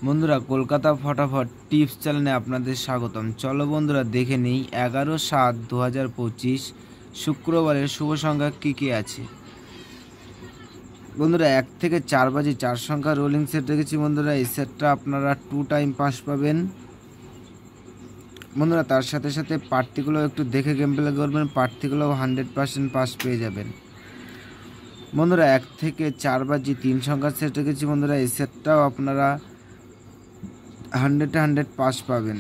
বন্ধুরা, কলকাতা ফটাফট টিপস চ্যানেলে আপনাদের স্বাগতম। চলো বন্ধুরা, দেখে নিই 11/7/2025 শুক্রবারের শুভ সংখ্যা কী কী আছে। বন্ধুরা, 1 থেকে 4 বাজে 4 সংখ্যা রোলিং সেট রেখেছি। বন্ধুরা, এই সেটটা আপনারা 2 টাইম পাস পাবেন। বন্ধুরা, তার সাথে সাথে প্রার্থীগুলো একটু দেখে গেম প্লে করবেন, প্রার্থীগুলোও 100% পাস পেয়ে যাবেন। বন্ধুরা, 1 থেকে 4 বাজে 3 সংখ্যার সেট রেখেছি। বন্ধুরা, এই সেটটাও আপনারা 100 পাস পাবেন।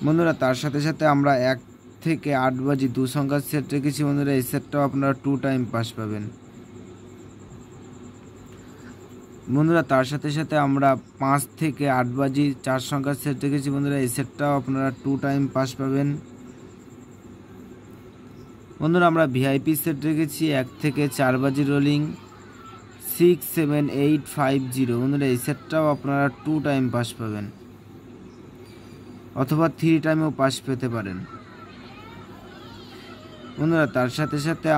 বন্ধুরা, তার সাথে সাথে আমরা 1 থেকে 8 বাজে 2 সংখ্যার সেট রেখেছি। বন্ধুরা, এই সেটটাও আপনারা 2 টাইম পাস পাবেন। বন্ধুরা, তার সাথে সাথে আমরা 5 থেকে 8 বাজে 4 সংখ্যার সেট রেখেছি। বন্ধুরা, এই সেটটাও আপনারা 2 টাইম পাস পাবেন। বন্ধুরা, আমরা ভিআইপি সেট রেখেছি 1 থেকে 4 বাজে রোলিং 67850। বন্ধুরা, এই সেটটাও আপনারা 2 টাইম পাস পাবেন, অথবা 3 টাইমেও পাস পেতে পারেন। বন্ধুরা, তার সাথে সাথে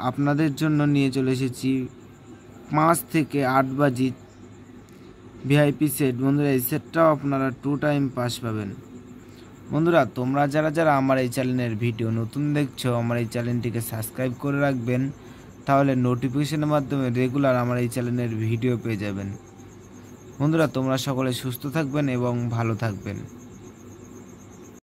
আপনাদের জন্য নিয়ে চলে এসেছি 5 থেকে 8 বাজে ভিআইপি সেট। বন্ধুরা, এই সেটটাও আপনারা 2 টাইম পাস পাবেন। বন্ধুরা, তোমরা যারা যারা আমার এই চ্যানেলের ভিডিও নতুন দেখছো, আমার এই চ্যানেলটিকে সাবস্ক্রাইব করে রাখবেন, তাহলে নোটিফিকেশনের মাধ্যমে রেগুলার আমার এই চ্যানেলের ভিডিও পেয়ে যাবেন। বন্ধুরা, তোমরা সকলে সুস্থ থাকবেন এবং ভালো থাকবেন।